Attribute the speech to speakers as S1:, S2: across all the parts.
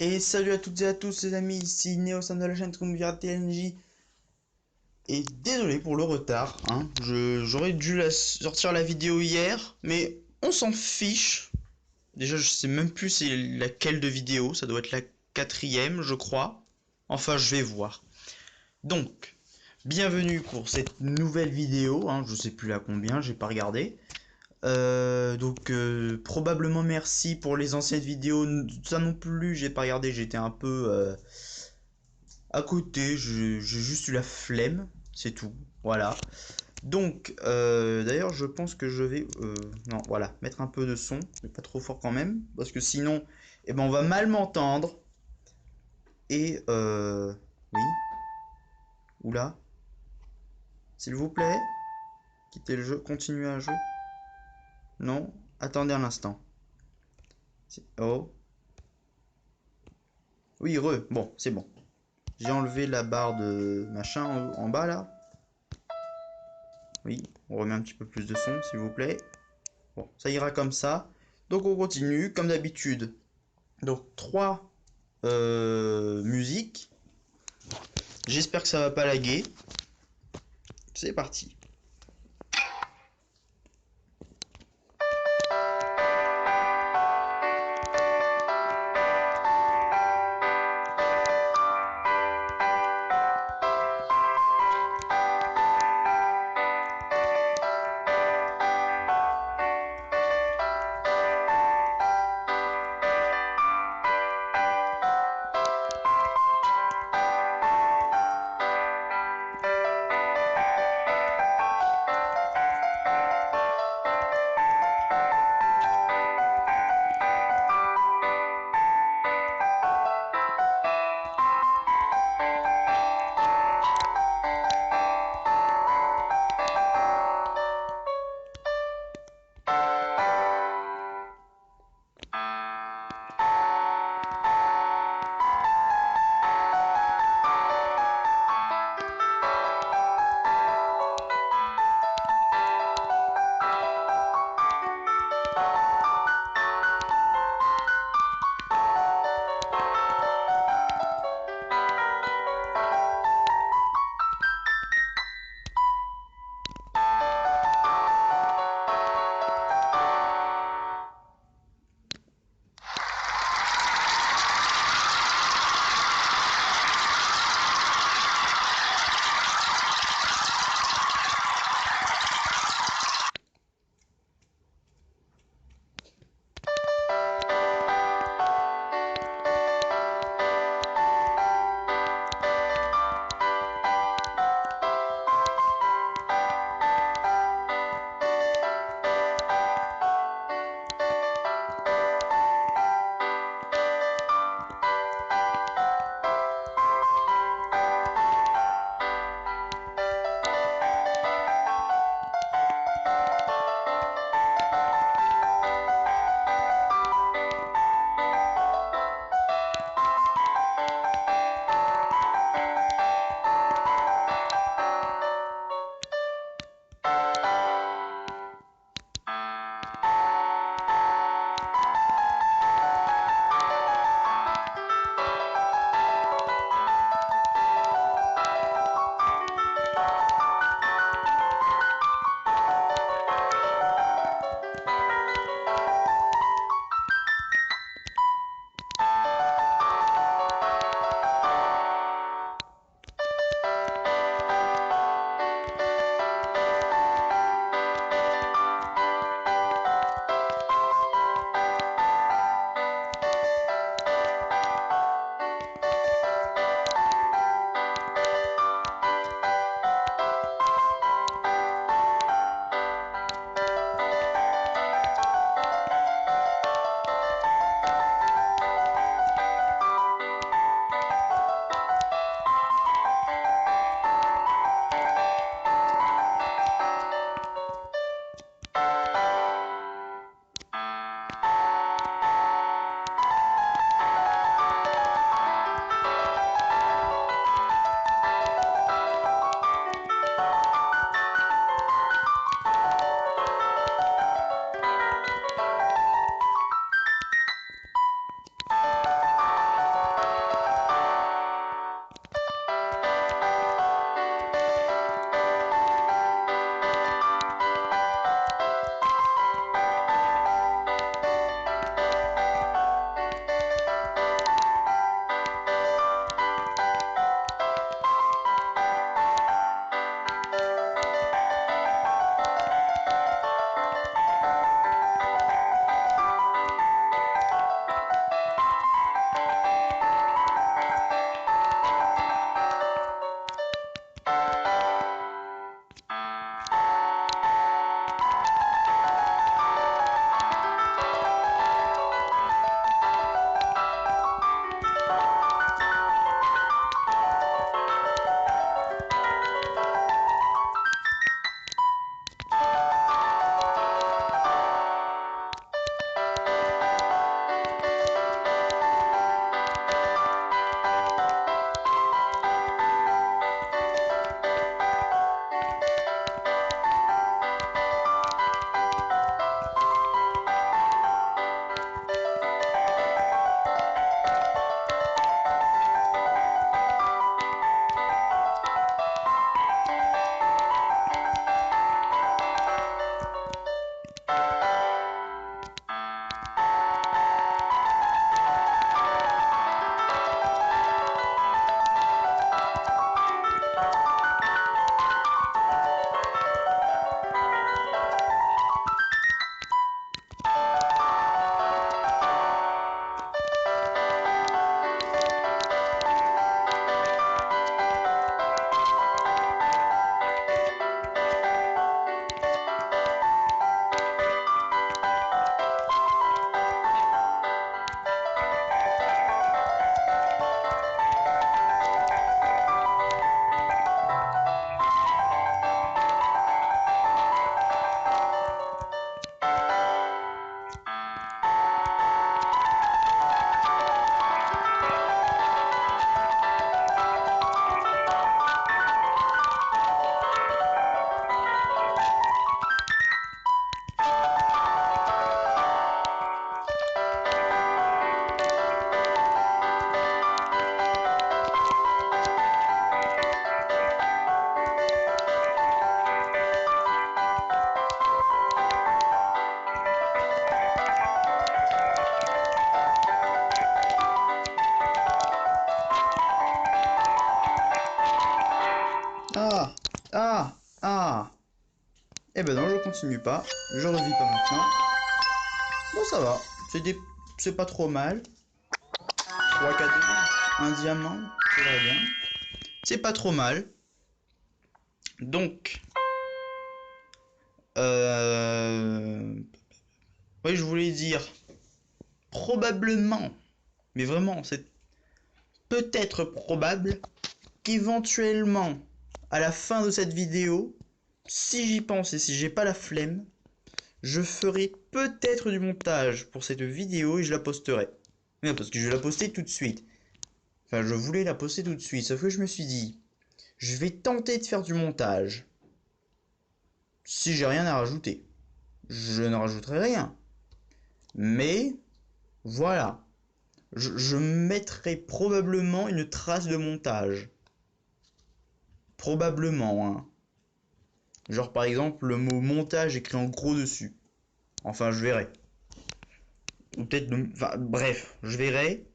S1: Et salut à toutes et à tous les amis, ici Néo Sam de la chaîne Triumvirat TNJ. Et désolé pour le retard, hein. J'aurais dû sortir la vidéo hier, mais on s'en fiche. Déjà je sais même plus c'est laquelle de vidéo, ça doit être la quatrième je crois. Enfin je vais voir. Donc, bienvenue pour cette nouvelle vidéo, hein. Je sais plus la combien, j'ai pas regardé. Probablement merci pour les anciennes vidéos, ça non plus j'ai pas regardé, j'étais un peu à côté, j'ai juste eu la flemme, c'est tout. Voilà. Donc, d'ailleurs, je pense que je vais, non, voilà, mettre un peu de son, mais pas trop fort quand même, parce que sinon, eh ben, on va mal m'entendre. Et, oui, oula, s'il vous plaît, quittez le jeu, continuez à jouer. Non, attendez un instant. Oh, oui, bon, c'est bon. J'ai enlevé la barre de machin en bas là. Oui, on remet un petit peu plus de son, s'il vous plaît. Bon, ça ira comme ça. Donc on continue, comme d'habitude. Donc trois musiques. J'espère que ça va pas laguer. C'est parti. ben non, je continue pas. Je revis pas maintenant. Bon, ça va. C'est pas trop mal. 3 cadeaux, un diamant, c'est très bien. C'est pas trop mal. Donc, oui, je voulais dire, probablement, mais vraiment, c'est peut-être probable qu'éventuellement, à la fin de cette vidéo, si j'y pense et si j'ai pas la flemme, je ferai peut-être du montage pour cette vidéo et je la posterai. Mais parce que je vais la poster tout de suite. Enfin, je voulais la poster tout de suite, sauf que je me suis dit, je vais tenter de faire du montage. Si j'ai rien à rajouter, je ne rajouterai rien. Mais, voilà. Je mettrai probablement une trace de montage. Probablement, hein. Genre par exemple le mot montage écrit en gros dessus. Enfin, je verrai. Ou peut-être... Enfin, bref, je verrai.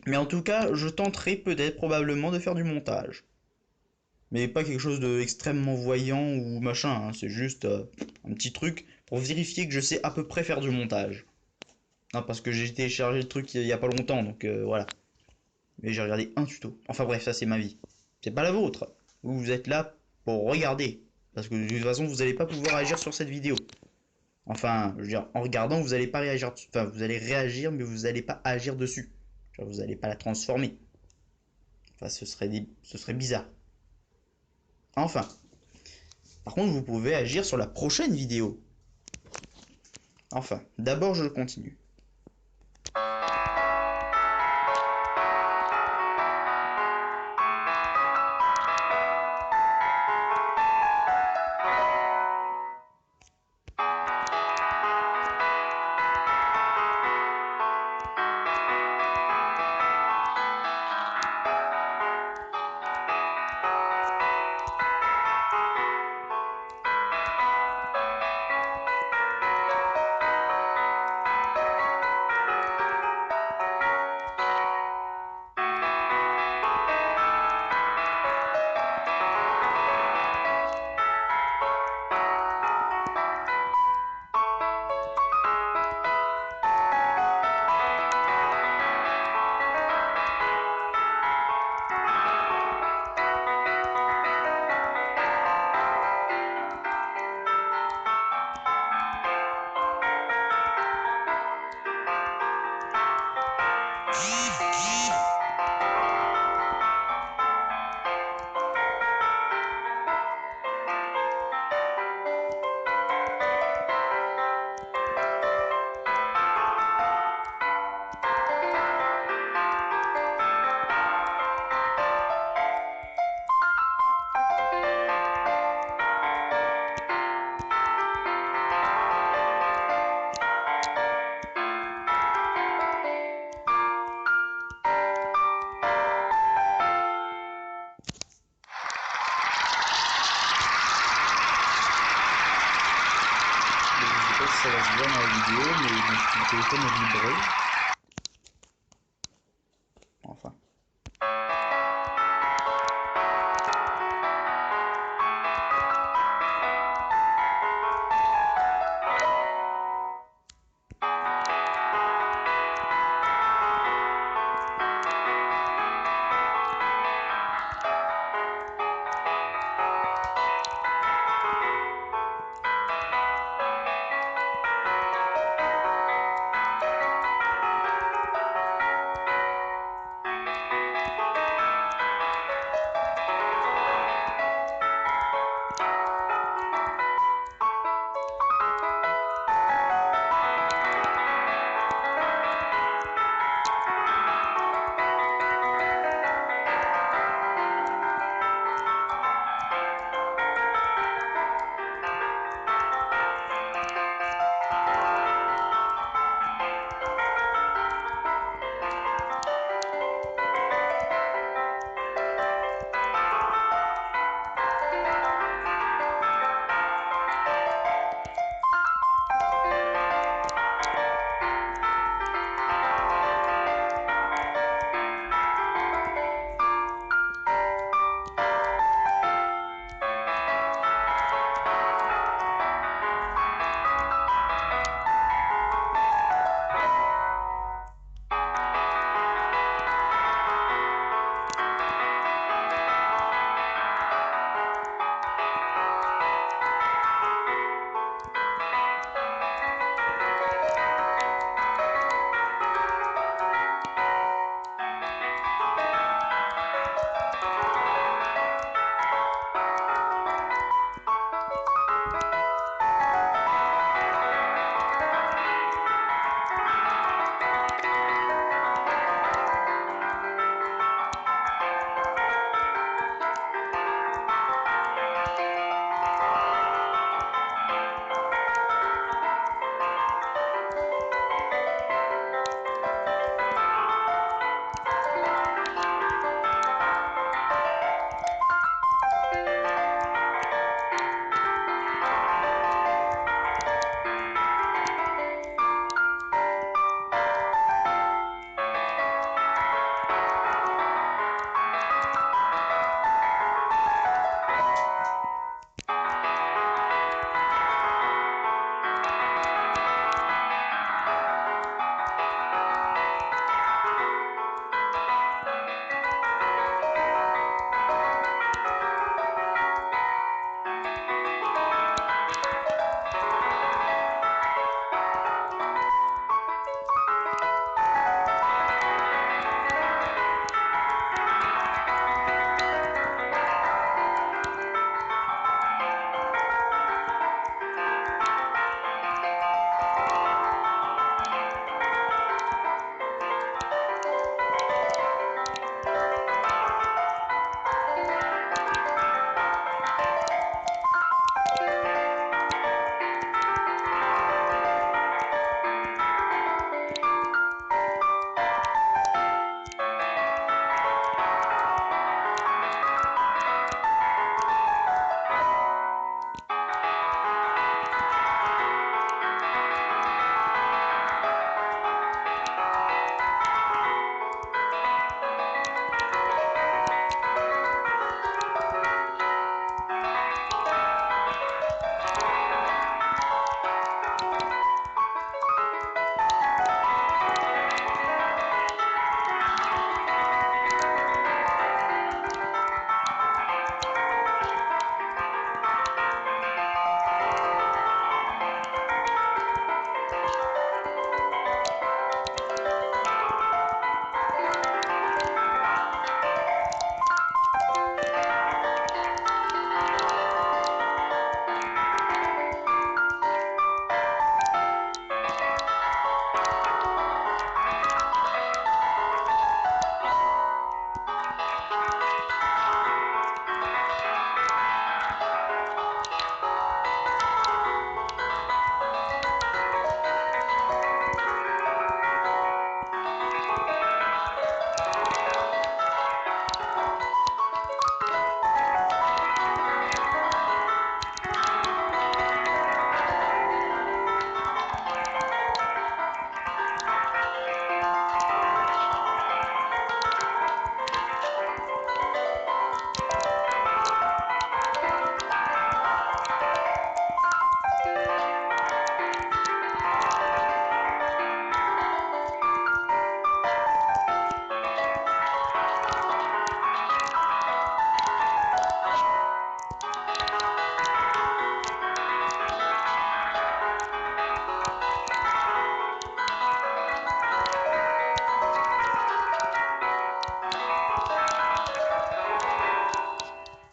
S1: Mais en tout cas, je tenterai peut-être probablement de faire du montage. Mais pas quelque chose d'extrêmement voyant ou machin, hein. C'est juste un petit truc pour vérifier que je sais à peu près faire du montage. Non, parce que j'ai téléchargé le truc il y a pas longtemps, donc voilà. Mais j'ai regardé un tuto. Enfin bref, ça c'est ma vie. C'est pas la vôtre. Vous êtes là pour regarder. Parce que de toute façon, vous n'allez pas pouvoir agir sur cette vidéo. Enfin, je veux dire, en regardant, vous n'allez pas réagir. Enfin, vous allez réagir, mais vous n'allez pas agir dessus. Genre, vous n'allez pas la transformer. Enfin, ce serait bizarre. Enfin. Par contre, vous pouvez agir sur la prochaine vidéo. Enfin, d'abord, je continue. Je sais pas si ça va se voir dans la vidéo, mais mon téléphone a vibré. Enfin.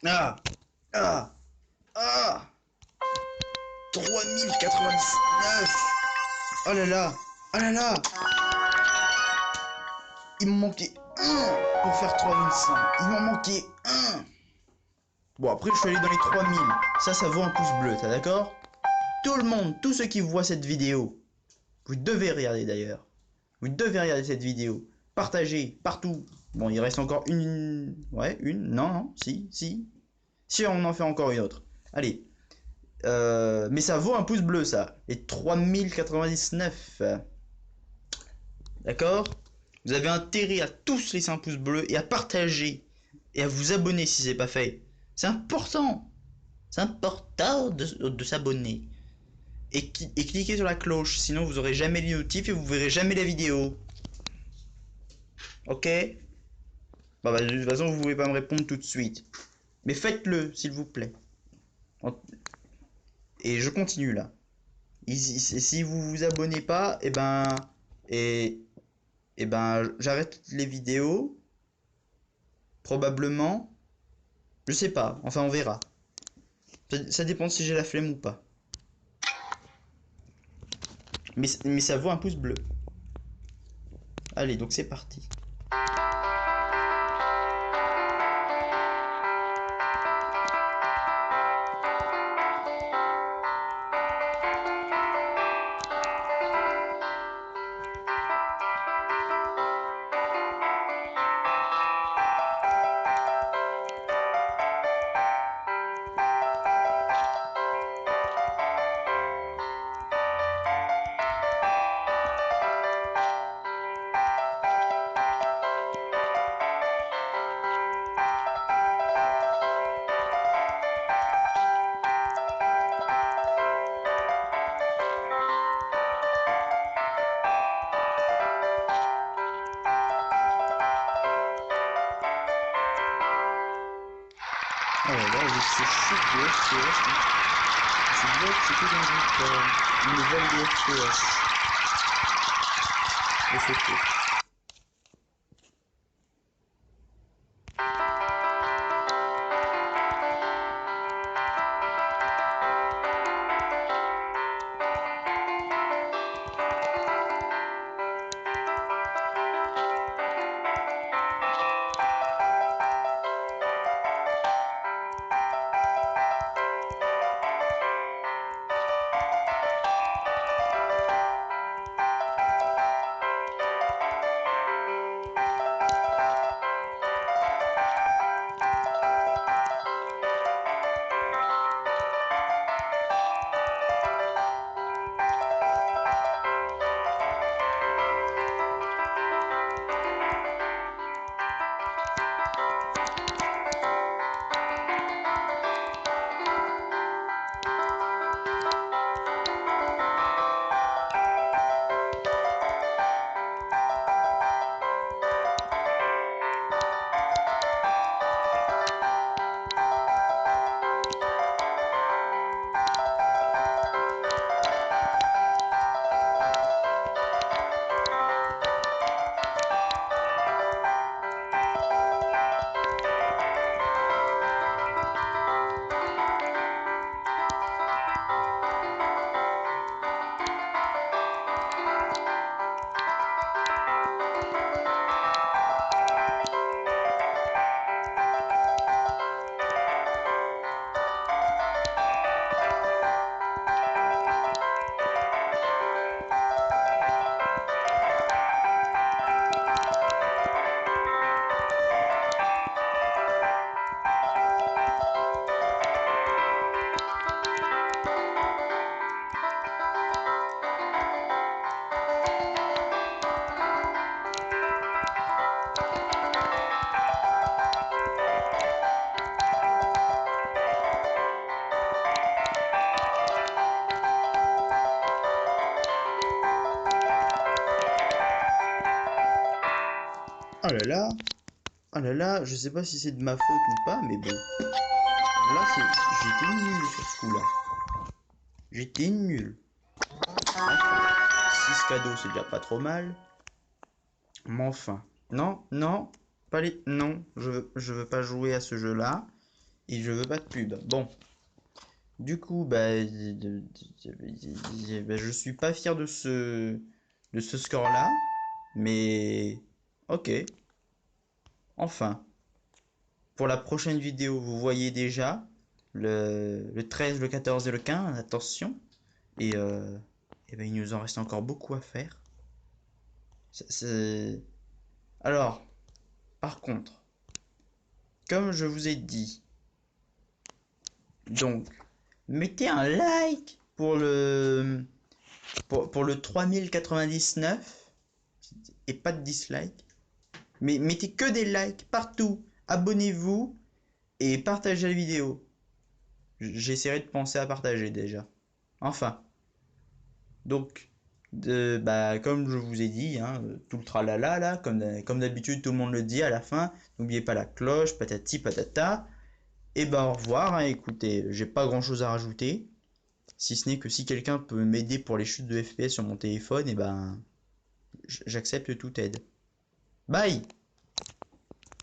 S1: Ah! Ah! Ah! 3099! Oh là là! Oh là là! Il m'en manquait un pour faire 3005. Il m'en manquait un! Bon, après, je suis allé dans les 3000. Ça vaut un pouce bleu, t'as d'accord? Tout le monde, tous ceux qui voient cette vidéo, vous devez regarder d'ailleurs. Vous devez regarder cette vidéo. Partagez partout. Bon, il reste encore une... Ouais, une. Non, non, si, si. Si, on en fait encore une autre. Allez. Mais ça vaut un pouce bleu, ça. Les 3099. D'accord? Vous avez intérêt à tous laisser un pouce bleu et à partager. Et à vous abonner si c'est pas fait. C'est important. C'est important de s'abonner. Et cliquez sur la cloche, sinon vous aurez jamais les notifs et vous verrez jamais la vidéo. Ok? Bah, de toute façon, vous pouvez pas me répondre tout de suite. Mais faites-le, s'il vous plaît. Et je continue là. Si vous vous abonnez pas, et, et ben, j'arrête les vidéos. Probablement. Je sais pas. Enfin, on verra. Ça dépend si j'ai la flemme ou pas. Mais ça vaut un pouce bleu. Allez, donc c'est parti. Oh là là, c'est chute de FPS. Je vois que c'était dans une nouvelle de FPS. Et c'est faux. Oh là là, oh là là, je sais pas si c'est de ma faute ou pas, mais bon. Là, j'étais nul sur ce coup-là. J'étais nul. Enfin, 6 cadeaux, c'est déjà pas trop mal. Mais enfin. Non, non, pas les... Non, je veux pas jouer à ce jeu-là. et je veux pas de pub. Bon, du coup, bah, je suis pas fier de ce score-là, mais ok. Enfin, pour la prochaine vidéo, vous voyez déjà le 13, le 14 et le 15, attention. Et ben, il nous en reste encore beaucoup à faire. Alors, par contre, comme je vous ai dit, donc, mettez un like pour le 3099 et pas de dislike. Mais mettez que des likes partout. Abonnez-vous et partagez la vidéo. J'essaierai de penser à partager déjà. Enfin, donc, bah, comme je vous ai dit, hein, tout le tralala là, comme d'habitude, tout le monde le dit à la fin. N'oubliez pas la cloche, patati patata. Et bah, au revoir, hein, écoutez, j'ai pas grand chose à rajouter. Si ce n'est que si quelqu'un peut m'aider pour les chutes de FPS sur mon téléphone, et ben, j'accepte toute aide. Bye!